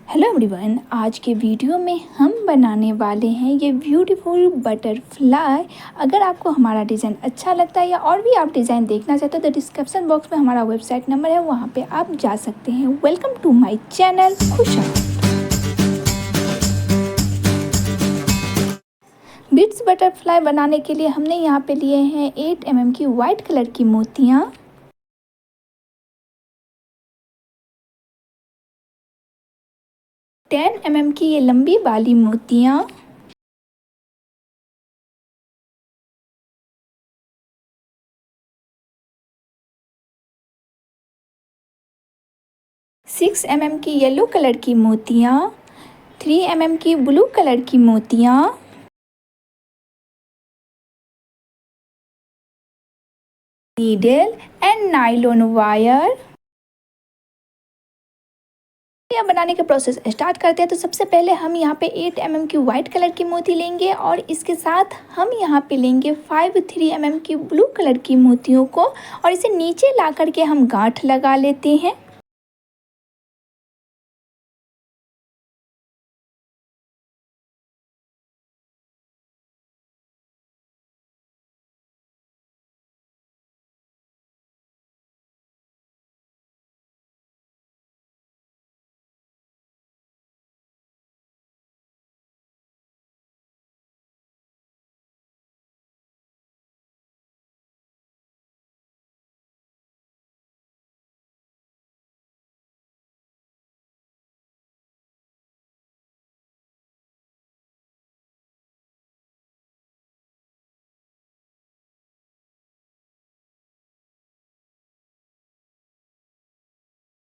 Hello everyone, आज के video में हम बनाने वाले हैं ये ब्यूटीफुल बटरफ्लाई। अगर आपको हमारा डिज़ाइन अच्छा लगता है या और भी आप डिज़ाइन देखना चाहते हो तो डिस्क्रिप्शन बॉक्स में हमारा वेबसाइट नंबर है, वहाँ पे आप जा सकते हैं। Welcome to my channel Khusha. Beets butterfly बनाने के लिए हमने यहाँ पे लिए हैं 8 mm की वाइट कलर की मोतियाँ, 10 mm की ये लंबी वाली मोतियाँ, 6 mm की येलो कलर की मोतियाँ, 3 mm की ब्लू कलर की मोतियाँ, नीडल एंड नायलॉन वायर। यह बनाने का प्रोसेस स्टार्ट करते हैं। तो सबसे पहले हम यहाँ पे 8 mm की वाइट कलर की मोती लेंगे और इसके साथ हम यहाँ पे लेंगे 3 mm की ब्लू कलर की मोतियों को और इसे नीचे ला करके हम गांठ लगा लेते हैं।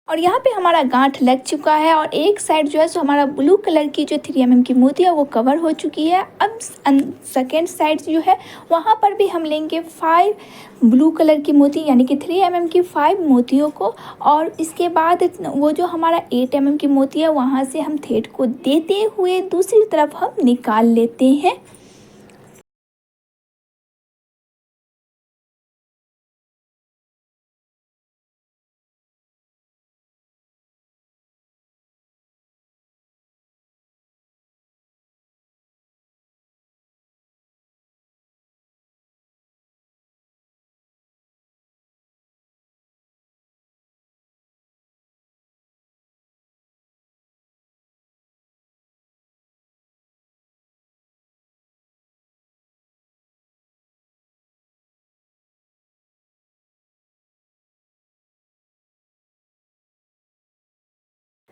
और यहाँ पे हमारा गांठ लग चुका है और एक साइड जो है सो हमारा ब्लू कलर की जो 3 mm की मोती है वो कवर हो चुकी है। अब सेकेंड साइड जो है वहाँ पर भी हम लेंगे 5 ब्लू कलर की मोती यानी कि 3 mm की 5 मोतियों को और इसके बाद वो जो हमारा 8 mm की मोती है वहाँ से हम थ्रेड को देते हुए दूसरी तरफ हम निकाल लेते हैं।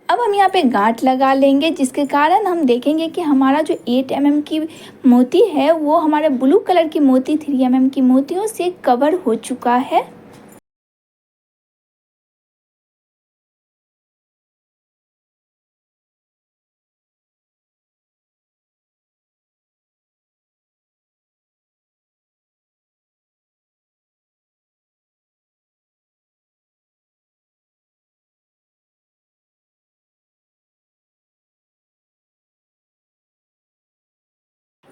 अब हम यहाँ पे गांठ लगा लेंगे जिसके कारण हम देखेंगे कि हमारा जो 8 mm की मोती है वो हमारे ब्लू कलर की मोती 3 mm की मोतियों से कवर हो चुका है।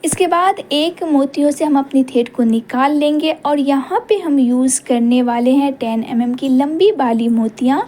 इसके बाद एक मोतियों से हम अपनी थ्रेड को निकाल लेंगे और यहाँ पे हम यूज़ करने वाले हैं 10 mm की लंबी वाली मोतियाँ।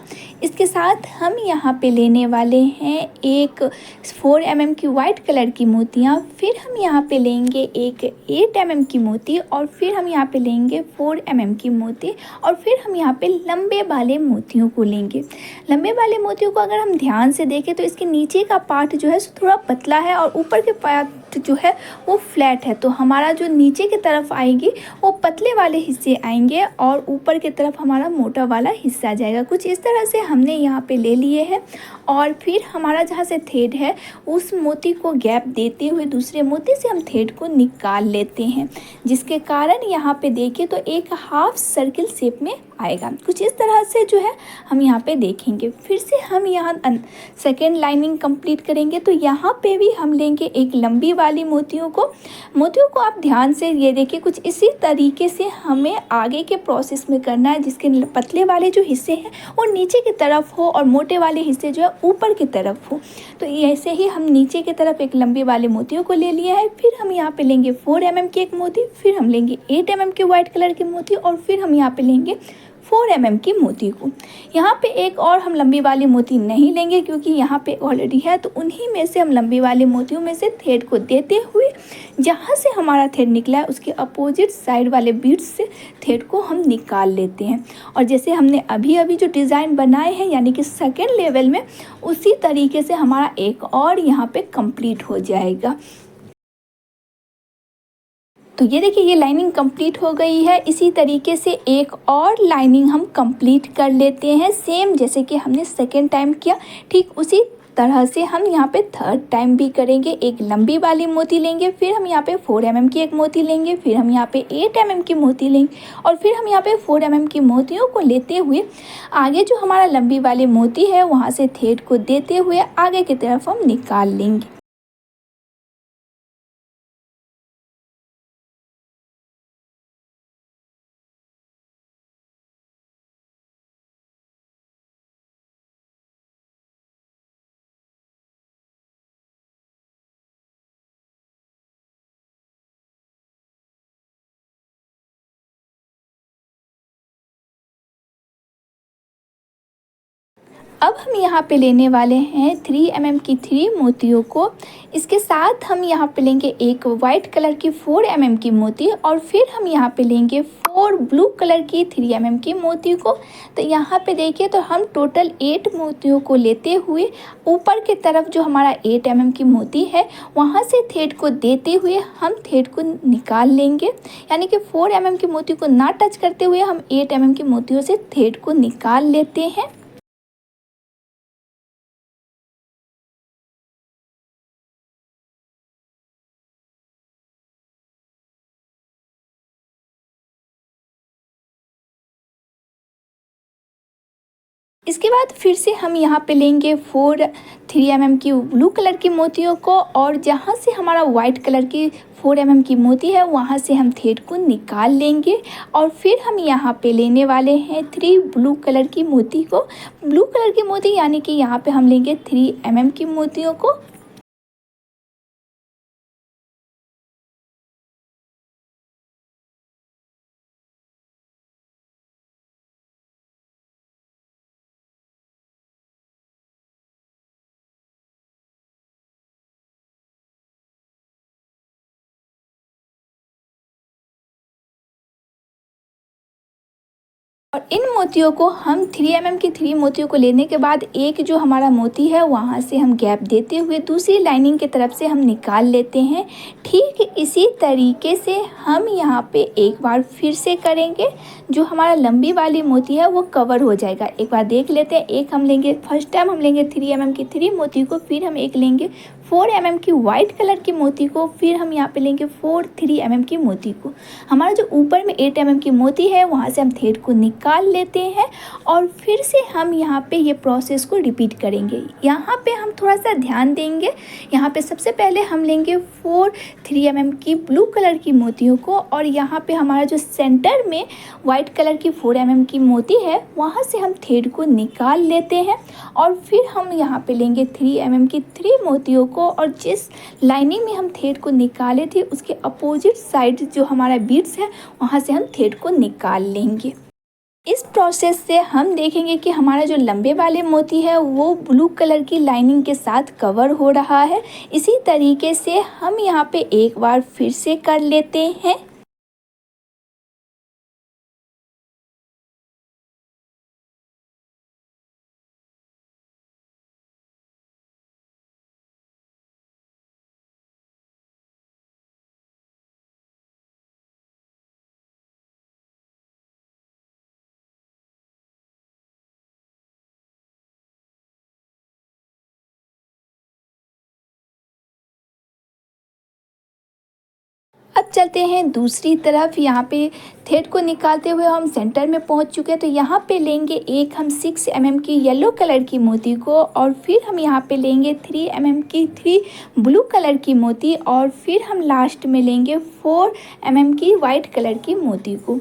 इसके साथ हम यहाँ पे लेने वाले हैं एक 4 mm की वाइट कलर की मोतियाँ, फिर हम यहाँ पे लेंगे एक 8 mm की मोती और फिर हम यहाँ पे लेंगे 4 mm की मोती और फिर हम यहाँ पे लंबे वाले मोतियों को लेंगे। लंबे वाले मोतियों को अगर हम ध्यान से देखें तो इसके नीचे का पार्ट जो है थोड़ा पतला है और ऊपर के पार्ट जो है वो फ्लैट है। तो हमारा जो नीचे की तरफ आएगी वो पतले वाले हिस्से आएंगे और ऊपर की तरफ हमारा मोटा वाला हिस्सा आ जाएगा। कुछ इस तरह से हमने यहाँ पे ले लिए हैं और फिर हमारा जहाँ से थ्रेड है उस मोती को गैप देते हुए दूसरे मोती से हम थ्रेड को निकाल लेते हैं, जिसके कारण यहाँ पे देखिए तो एक हाफ सर्किल शेप में आएगा। कुछ इस तरह से जो है हम यहाँ पे देखेंगे। फिर से हम यहाँ सेकेंड लाइनिंग कंप्लीट करेंगे। तो यहाँ पे भी हम लेंगे एक लंबी वाली मोतियों को आप ध्यान से ये देखिए कुछ इसी तरीके से हमें आगे के प्रोसेस में करना है, जिसके पतले वाले जो हिस्से हैं वो नीचे की तरफ हो और मोटे वाले हिस्से जो है ऊपर की तरफ हो। तो ऐसे ही हम नीचे की तरफ एक लंबी वाले मोतियों को ले लिया है। फिर हम यहाँ पे लेंगे 4 mm की एक मोती, फिर हम लेंगे 8 mm की वाइट कलर की मोती और फिर हम यहाँ पे लेंगे 4 mm की मोती को। यहाँ पे एक और हम लंबी वाली मोती नहीं लेंगे क्योंकि यहाँ पे ऑलरेडी है, तो उन्हीं में से हम लंबी वाली मोतियों में से थ्रेड को देते हुए जहाँ से हमारा थ्रेड निकला है उसके अपोजिट साइड वाले बीड्स से थ्रेड को हम निकाल लेते हैं। और जैसे हमने अभी अभी जो डिज़ाइन बनाए हैं यानी कि सेकेंड लेवल में, उसी तरीके से हमारा एक और यहाँ पे कंप्लीट हो जाएगा। तो ये देखिए, ये लाइनिंग कंप्लीट हो गई है। इसी तरीके से एक और लाइनिंग हम कंप्लीट कर लेते हैं, सेम जैसे कि हमने सेकेंड टाइम किया, ठीक उसी तरह से हम यहाँ पे थर्ड टाइम भी करेंगे। एक लंबी वाली मोती लेंगे, फिर हम यहाँ पे 4 mm की एक मोती लेंगे, फिर हम यहाँ पे 8 mm की मोती लेंगे और फिर हम यहाँ पे 4 mm की मोतियों को लेते हुए आगे जो हमारा लंबी वाली मोती है वहाँ से थ्रेड को देते हुए आगे की तरफ हम निकाल लेंगे। अब हम यहाँ पे लेने वाले हैं 3 mm की 3 मोतियों को। इसके साथ हम यहाँ पे लेंगे एक वाइट कलर की 4 mm की मोती और फिर हम यहाँ पे लेंगे 4 ब्लू कलर की 3 mm की मोती को। तो यहाँ पे देखिए, तो हम टोटल 8 मोतियों को लेते हुए ऊपर की तरफ जो हमारा 8 mm की मोती है वहाँ से थ्रेड को देते हुए हम थ्रेड को निकाल लेंगे। यानी कि 4 mm की मोती को ना टच करते हुए हम 8 mm की मोतियों से थ्रेड को निकाल लेते हैं। इसके बाद फिर से हम यहाँ पे लेंगे 3 mm की ब्लू कलर की मोतियों को और जहाँ से हमारा वाइट कलर की 4 mm की मोती है वहाँ से हम थ्रेड को निकाल लेंगे। और फिर हम यहाँ पे लेने वाले हैं 3 ब्लू कलर की मोती को। ब्लू कलर की मोती यानी कि यहाँ पे हम लेंगे 3 mm की मोतियों को। और इन मोतियों को हम 3 mm की 3 मोतियों को लेने के बाद एक जो हमारा मोती है वहाँ से हम गैप देते हुए दूसरी लाइनिंग की तरफ से हम निकाल लेते हैं। ठीक इसी तरीके से हम यहाँ पे एक बार फिर से करेंगे। जो हमारा लंबी वाली मोती है वो कवर हो जाएगा। एक बार देख लेते हैं। एक हम लेंगे, फर्स्ट टाइम हम लेंगे 3 mm की 3 मोती को, फिर हम एक लेंगे 4 mm की वाइट कलर की मोती को, फिर हम यहाँ पे लेंगे 3 mm की मोती को। हमारा जो ऊपर में 8 mm की मोती है वहाँ से हम थ्रेड को निकाल लेते हैं और फिर से हम यहाँ पे ये प्रोसेस को रिपीट करेंगे। यहाँ पे हम थोड़ा सा ध्यान देंगे। यहाँ पे सबसे पहले हम लेंगे 3 mm की ब्लू कलर की मोतियों को और यहाँ पे हमारा जो सेंटर में वाइट कलर की 4 mm की मोती है वहाँ से हम थ्रेड को निकाल लेते हैं और फिर हम यहाँ पे लेंगे 3 mm की 3 मोतियों को और जिस लाइनिंग में हम थ्रेड को निकाले थे उसके अपोजिट साइड जो हमारा बीड्स है वहाँ से हम थ्रेड को निकाल लेंगे। इस प्रोसेस से हम देखेंगे कि हमारा जो लंबे वाले मोती है वो ब्लू कलर की लाइनिंग के साथ कवर हो रहा है। इसी तरीके से हम यहाँ पे एक बार फिर से कर लेते हैं। अब चलते हैं दूसरी तरफ। यहाँ पे थ्रेड को निकालते हुए हम सेंटर में पहुँच चुके हैं। तो यहाँ पे लेंगे एक हम 6 mm की येलो कलर की मोती को और फिर हम यहाँ पे लेंगे 3 mm की 3 ब्लू कलर की मोती और फिर हम लास्ट में लेंगे 4 mm की वाइट कलर की मोती को।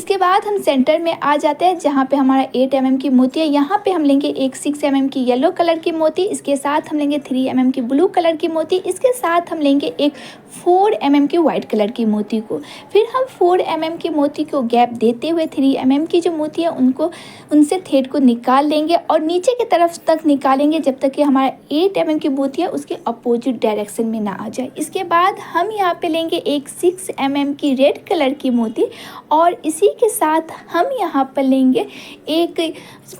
इसके बाद हम सेंटर में आ जाते हैं जहाँ पे हमारा 8 mm की मोती है। यहाँ पे हम लेंगे एक 6 mm की येलो कलर की मोती, इसके साथ हम लेंगे 3 mm की ब्लू कलर की मोती, इसके साथ हम लेंगे एक 4 mm की वाइट कलर की मोती को। फिर हम 4 mm की मोती को गैप देते हुए 3 mm की जो मोती है उनसे थ्रेड को निकाल लेंगे और नीचे की तरफ तक निकालेंगे जब तक कि हमारा 8 mm की मोती है उसके अपोजिट डायरेक्शन में ना आ जाए। इसके बाद हम यहाँ पे लेंगे एक 6 mm की रेड कलर की मोती और इसी के साथ हम यहाँ पर लेंगे एक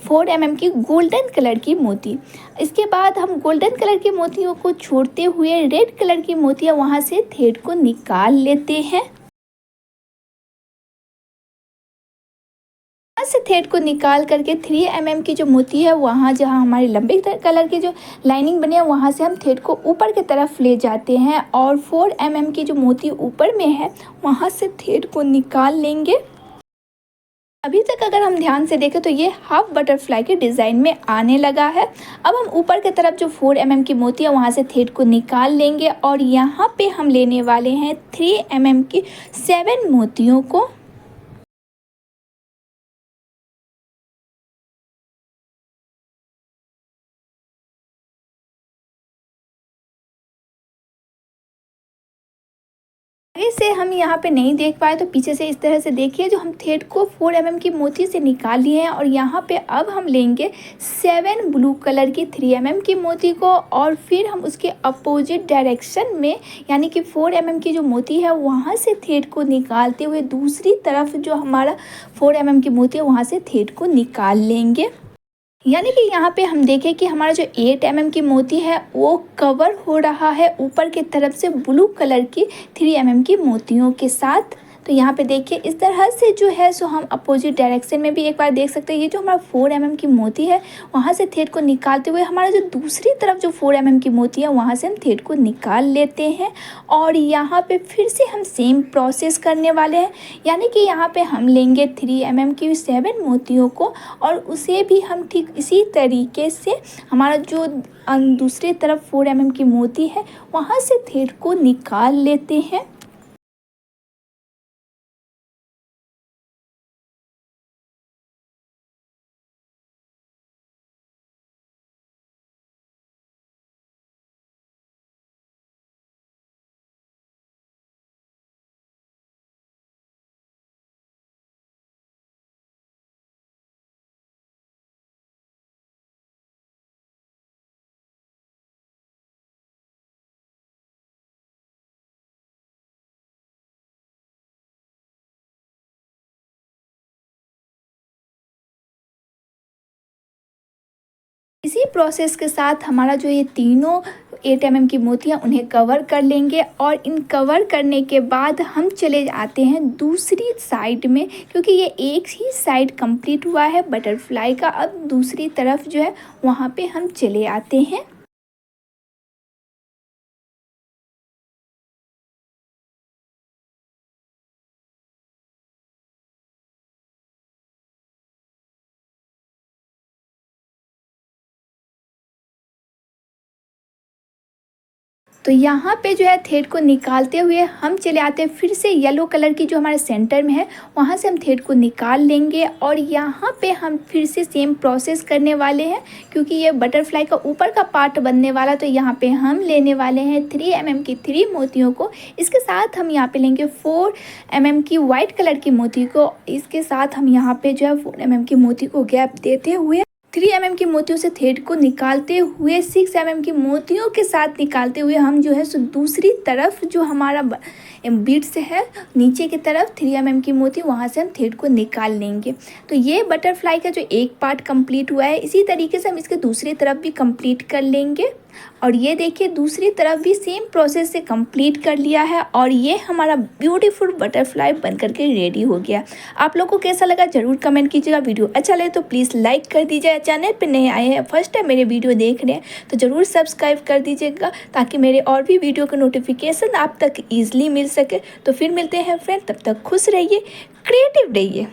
4 mm की गोल्डन कलर की मोती। इसके बाद हम गोल्डन कलर की मोतियों को छोड़ते हुए रेड कलर की मोतियाँ वहाँ से थ्रेड को निकाल लेते हैं। से थ्रेड को निकाल करके 3 mm की जो मोती है वहाँ जहाँ हमारे लंबे कलर की जो लाइनिंग बनी है वहाँ से हम थ्रेड को ऊपर की तरफ ले जाते हैं और 4 mm की जो मोती ऊपर में है वहाँ से थ्रेड को निकाल लेंगे। अभी तक अगर हम ध्यान से देखें तो ये हाफ बटरफ्लाई के डिज़ाइन में आने लगा है। अब हम ऊपर की तरफ जो 4 mm की मोती है वहाँ से थ्रेड को निकाल लेंगे और यहाँ पे हम लेने वाले हैं 3 mm की 7 मोतियों को। आगे से हम यहाँ पे नहीं देख पाए तो पीछे से इस तरह से देखिए जो हम थ्रेड को 4 mm की मोती से निकाल लिए हैं और यहाँ पे अब हम लेंगे 7 ब्लू कलर की 3 mm की मोती को और फिर हम उसके अपोजिट डायरेक्शन में यानी कि 4 mm की जो मोती है वहाँ से थ्रेड को निकालते हुए दूसरी तरफ जो हमारा 4 mm की मोती है वहाँ से थ्रेड को निकाल लेंगे। यानी कि यहाँ पे हम देखें कि हमारा जो 8 mm की मोती है वो कवर हो रहा है ऊपर की तरफ से ब्लू कलर की 3 mm की मोतियों के साथ। तो यहाँ पे देखिए इस तरह से जो है सो हम अपोजिट डायरेक्शन में भी एक बार देख सकते हैं। ये जो हमारा 4 mm की मोती है वहाँ से थ्रेड को निकालते हुए हमारा जो दूसरी तरफ जो 4 mm की मोती है वहाँ से हम थ्रेड को निकाल लेते हैं और यहाँ पे फिर से हम सेम प्रोसेस करने वाले हैं। यानी कि यहाँ पे हम लेंगे 3 mm की 7 मोतियों को और उसे भी हम ठीक इसी तरीके से हमारा जो दूसरी तरफ 4 mm की मोती है वहाँ से थ्रेड को निकाल लेते हैं। इसी प्रोसेस के साथ हमारा जो ये तीनों 8 mm की मोतियाँ उन्हें कवर कर लेंगे और इन कवर करने के बाद हम चले आते हैं दूसरी साइड में क्योंकि ये एक ही साइड कंप्लीट हुआ है बटरफ्लाई का। अब दूसरी तरफ जो है वहाँ पे हम चले आते हैं। तो यहाँ पे जो है थ्रेड को निकालते हुए हम चले आते हैं फिर से येलो कलर की जो हमारे सेंटर में है वहाँ से हम थ्रेड को निकाल लेंगे और यहाँ पे हम फिर से सेम प्रोसेस करने वाले हैं क्योंकि ये बटरफ्लाई का ऊपर का पार्ट बनने वाला। तो यहाँ पे हम लेने वाले हैं 3 mm की 3 मोतियों को, इसके साथ हम यहाँ पे लेंगे 4 mm की वाइट कलर की मोती को, इसके साथ हम यहाँ पे जो है 4 mm की मोती को गैप देते हुए 3 mm की मोतियों से थ्रेड को निकालते हुए 6 mm की मोतियों के साथ निकालते हुए हम जो है सो दूसरी तरफ जो हमारा बीड्स है नीचे की तरफ 3 mm की मोती वहाँ से हम थ्रेड को निकाल लेंगे। तो ये बटरफ्लाई का जो एक पार्ट कंप्लीट हुआ है इसी तरीके से हम इसके दूसरी तरफ भी कंप्लीट कर लेंगे। और ये देखिए दूसरी तरफ भी सेम प्रोसेस से कंप्लीट कर लिया है और ये हमारा ब्यूटीफुल बटरफ्लाई बन करके रेडी हो गया। आप लोगों को कैसा लगा ज़रूर कमेंट कीजिएगा। वीडियो अच्छा लगे तो प्लीज़ लाइक कर दीजिएगा। चैनल पे नए आए हैं फर्स्ट टाइम मेरे वीडियो देख रहे हैं तो ज़रूर सब्सक्राइब कर दीजिएगा ताकि मेरे और भी वीडियो का नोटिफिकेशन आप तक ईजिली मिल सके। तो फिर मिलते हैं फ्रेंड, तब तक खुश रहिए, क्रिएटिव रहिए।